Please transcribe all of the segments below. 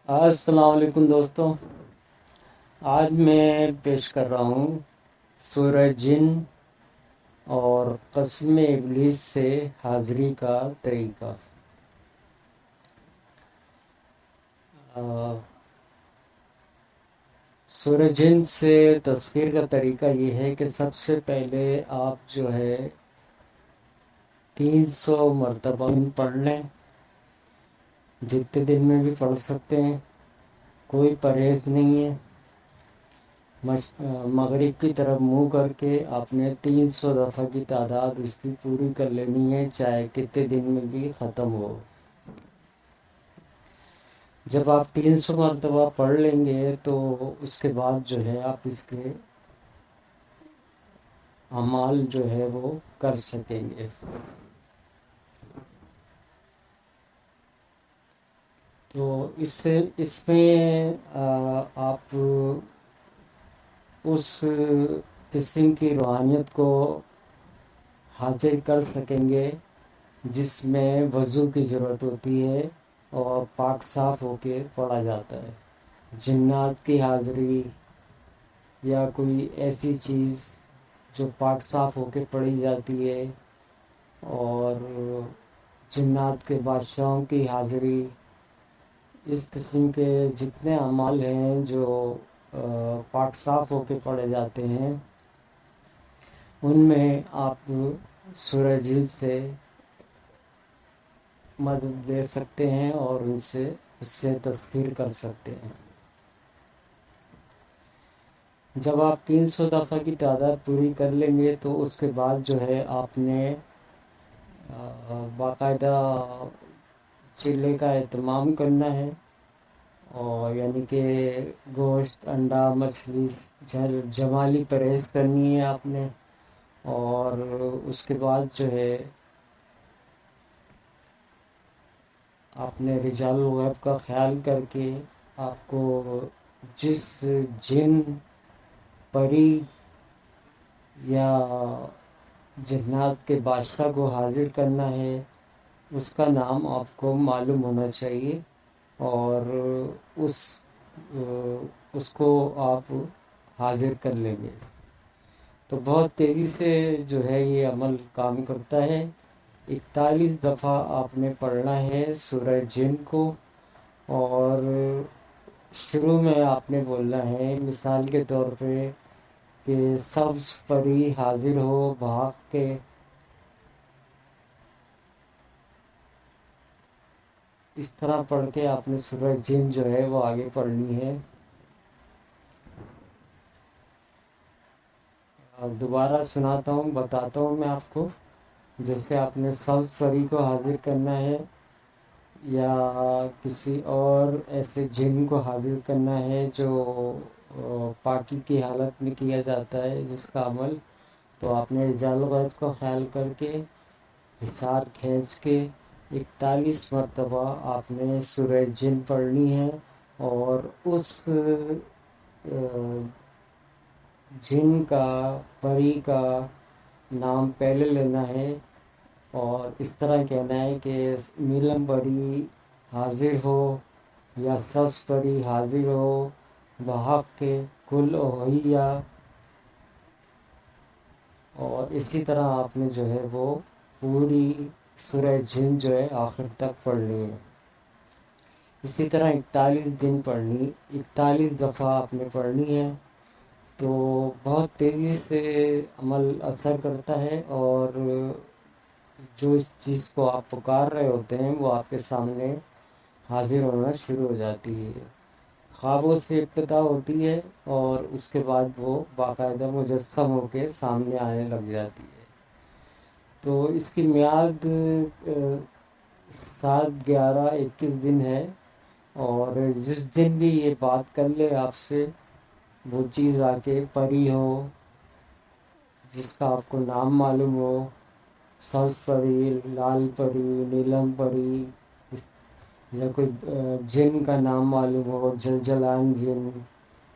السلام علیکم دوستوں، آج میں پیش کر رہا ہوں سورہ جن اور قسم ابلیس سے حاضری کا طریقہ۔ سورہ جن سے تذکیر کا طریقہ یہ ہے کہ سب سے پہلے آپ جو ہے 300 مرتبہ پڑھ لیں، جتنے دن میں بھی پڑھ سکتے ہیں، کوئی پرہیز نہیں ہے۔ مغرب کی طرف منہ کر کے آپ نے 300 دفعہ کی تعداد اس کی پوری کر لینی ہے، چاہے کتنے دن میں بھی ختم ہو۔ جب آپ 300 مرتبہ پڑھ لیں گے تو اس کے بعد جو ہے آپ اس کے اعمال جو ہے وہ کر سکیں گے۔ تو اس میں آپ اس قسم کی روحانیت کو حاصل کر سکیں گے جس میں وضو کی ضرورت ہوتی ہے اور پاک صاف ہو کے پڑھا جاتا ہے۔ جنات کی حاضری یا کوئی ایسی چیز جو پاک صاف ہو کے پڑھی جاتی ہے، اور جنات کے بادشاہوں کی حاضری، اس قسم کے جتنے اعمال ہیں جو پاک صاف ہو کے پڑھے جاتے ہیں، ان میں آپ سورہ جن سے مدد لے سکتے ہیں اور اس سے تذکیر کر سکتے ہیں۔ جب آپ 300 دفعہ کی تعداد پوری کر لیں گے تو اس کے بعد جو ہے آپ نے باقاعدہ چیلے کا اہتمام کرنا ہے، اور یعنی کہ گوشت، انڈا، مچھلی، جمالی پرہیز کرنی ہے آپ نے۔ اور اس کے بعد جو ہے آپ نے رجال الغیب کا خیال کر کے آپ کو جس جن، پری یا جنات کے بادشاہ کو حاضر کرنا ہے اس کا نام آپ کو معلوم ہونا چاہیے، اور اس کو آپ حاضر کر لیں گے تو بہت تیزی سے جو ہے یہ عمل کام کرتا ہے۔ 41 دفعہ آپ نے پڑھنا ہے سورہ جن کو، اور شروع میں آپ نے بولنا ہے مثال کے طور پہ کہ سبز پری حاضر ہو بھاگ کے، اس طرح پڑھ کے آپ نے سورہ جن جو ہے وہ آگے پڑھنی ہے۔ دوبارہ سناتا ہوں، بتاتا ہوں میں آپ کو۔ جیسے آپ نے سبز پری کو حاضر کرنا ہے یا کسی اور ایسے جن کو حاضر کرنا ہے جو پاکی کی حالت میں کیا جاتا ہے جس کا عمل، تو آپ نے رجال الغیب کا خیال کر کے حصار کھینچ کے 41 مرتبہ آپ نے سورہ جن پڑھنی ہے، اور اس جن کا، پری کا نام پہلے لینا ہے، اور اس طرح کہنا ہے کہ نیلم پری حاضر ہو یا سبز پری حاضر ہو بحق کے کل اوہیا، اور اسی طرح آپ نے جو ہے وہ پوری سورہ جن جو ہے آخر تک پڑھنی ہے۔ اسی طرح 41 دن پڑھنی، 41 دفعہ آپ نے پڑھنی ہے، تو بہت تیزی سے عمل اثر کرتا ہے، اور جو اس چیز کو آپ پکار رہے ہوتے ہیں وہ آپ کے سامنے حاضر ہونا شروع ہو جاتی ہے۔ خوابوں سے ابتدا ہوتی ہے اور اس کے بعد وہ باقاعدہ مجسم ہو کے سامنے آنے لگ جاتی ہے۔ تو اس کی میعاد 7، 11، 21 دن ہے، اور جس دن بھی یہ بات کر لے آپ سے، وہ چیز آ کے پری ہو جس کا آپ کو نام معلوم ہو، سبز پری، لال پری، نیلم پری، یا کوئی جن کا نام معلوم ہو، جلجلان جن،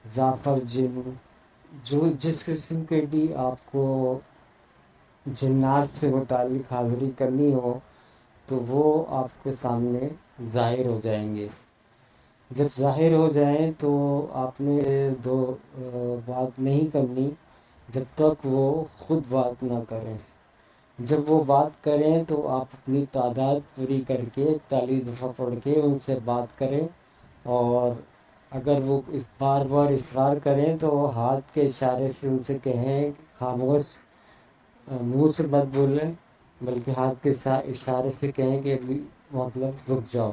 زعفر جن، جو جس قسم کے بھی آپ کو جنات سے متعلق حاضری کرنی ہو تو وہ آپ کے سامنے ظاہر ہو جائیں گے۔ جب ظاہر ہو جائیں تو آپ نے دو بات نہیں کرنی جب تک وہ خود بات نہ کریں۔ جب وہ بات کریں تو آپ اپنی تعداد پوری کر کے 41 دفعہ پڑھ کے ان سے بات کریں، اور اگر وہ بار بار اصرار کریں تو ہاتھ کے اشارے سے ان سے کہیں خاموش، منہ سے مت بولیں بلکہ ہاتھ کے اشارے سے کہیں کہ ابھی مطلب رک جاؤ۔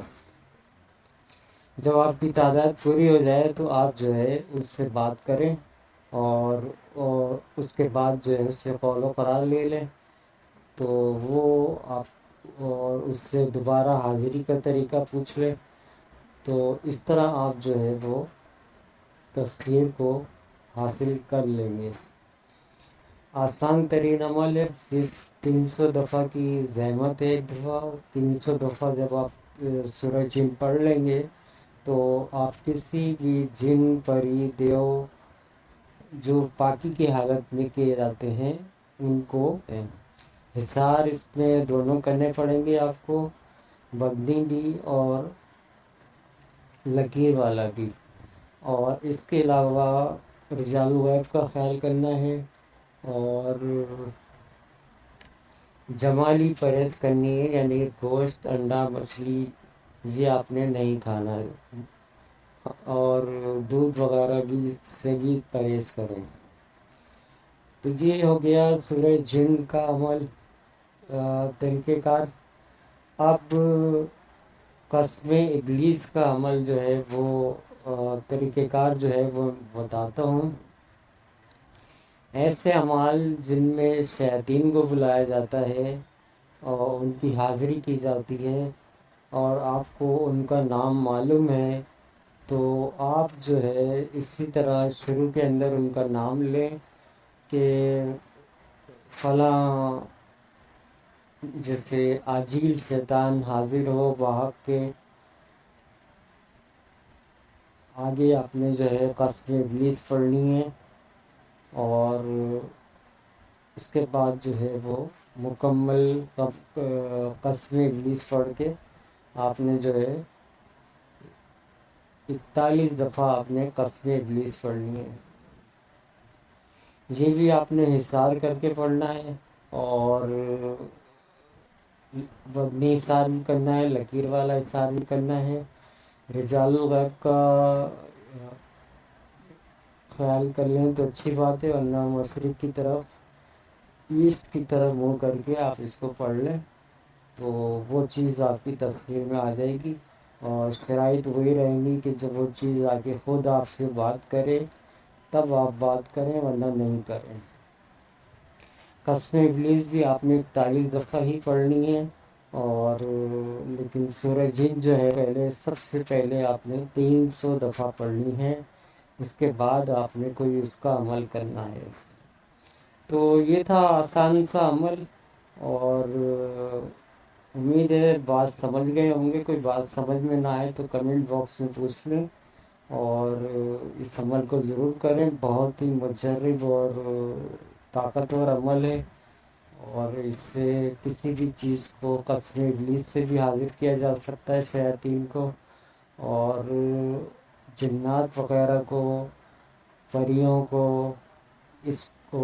جب آپ کی تعداد پوری ہو جائے تو آپ جو ہے اس سے بات کریں، اور اس کے بعد جو ہے اس سے قول و قرار لے لیں، تو وہ آپ اور اس سے دوبارہ حاضری کا طریقہ پوچھ لیں، تو اس طرح آپ جو ہے وہ تسخیر کو حاصل کر لیں گے۔ آسان ترین عمل ہے، صرف 300 دفعہ کی زحمت ہے۔ ایک دفعہ 300 دفعہ جب آپ سورہ جن پڑھ لیں گے تو آپ کسی بھی جن، پری، دیو جو پاکی کی حالت میں کیے جاتے ہیں ان کو حصار اس میں دونوں کرنے پڑیں گے آپ کو، بگنی بھی اور لکیر والا بھی، اور اس کے علاوہ رجال الغیب کا خیال کرنا ہے، اور جمالی پرہیز کرنی ہے، یعنی گوشت، انڈا، مچھلی یہ آپ نے نہیں کھانا ہے، اور دودھ وغیرہ بھی سے بھی پرہیز کریں۔ تو یہ ہو گیا سورہ جن کا عمل، طریقہ کار۔ اب قسم ابلیس کا عمل جو ہے وہ طریقہ کار جو ہے وہ بتاتا ہوں۔ ایسے اعمال جن میں شیاطین کو بلایا جاتا ہے اور ان کی حاضری کی جاتی ہے اور آپ کو ان کا نام معلوم ہے، تو آپ جو ہے اسی طرح شروع کے اندر ان کا نام لیں کہ فلاں، جیسے عاجیل شیطان حاضر ہو بحق کے، آگے آپ نے جو ہے قسم ابلیس پڑھنی ہے، اور اس کے بعد جو ہے وہ مکمل قسم ابلیس پڑھ کے آپ نے جو ہے 41 دفعہ آپ نے قسم ابلیس پڑھنی ہے۔ یہ بھی آپ نے حصار کر کے پڑھنا ہے، اور مبنی حصار بھی کرنا ہے، لکیر والا حصار بھی کرنا ہے۔ رجال الغیب کا خیال کر لیں تو اچھی بات ہے، ورنہ مشرق کی طرف، ایسٹ کی طرف منہ کر کے آپ اس کو پڑھ لیں تو وہ چیز آپ کی تصویر میں آ جائے گی، اور شرائط وہی رہیں گی کہ جب وہ چیز آ کے خود آپ سے بات کرے تب آپ بات کریں، ورنہ نہیں کریں۔ قسم ابلیس بھی آپ نے 41 دفعہ ہی پڑھنی ہے، اور لیکن سورہ جن جو ہے پہلے، سب سے پہلے آپ نے 300 دفعہ پڑھنی ہے، اس کے بعد آپ نے کوئی اس کا عمل کرنا ہے۔ تو یہ تھا آسان سا عمل، اور امید ہے بات سمجھ گئے ہوں گے۔ کوئی بات سمجھ میں نہ آئے تو کمنٹ باکس میں پوچھ لیں، اور اس عمل کو ضرور کریں۔ بہت ہی مجرب اور طاقتور عمل ہے، اور اس سے کسی بھی چیز کو قسم ابلیس سے بھی حاضر کیا جا سکتا ہے، شیاطین کو، اور جنات وغیرہ کو، پریوں کو، اس کو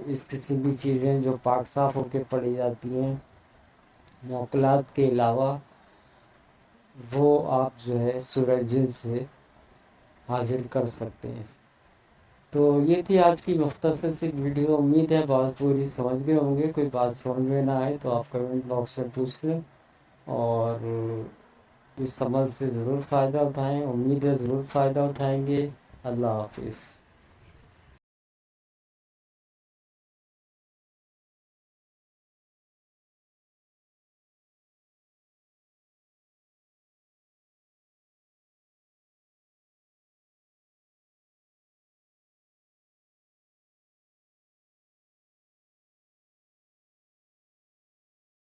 اس قسم کی چیزیں جو پاک صاف ہو کے پڑھی جاتی ہیں، موکلات کے علاوہ، وہ آپ جو ہے سورہ جن سے حاضر کر سکتے ہیں۔ تو یہ تھی آج کی مختصر سی ویڈیو۔ امید ہے بات پوری سمجھ گئے ہوں گے۔ کوئی بات سمجھ میں نہ آئے تو آپ کمنٹ باکس میں پوچھ لیں، اور اس عمل سے ضرور فائدہ اٹھائیں۔ امید ہے ضرور فائدہ اٹھائیں گے۔ اللہ حافظ۔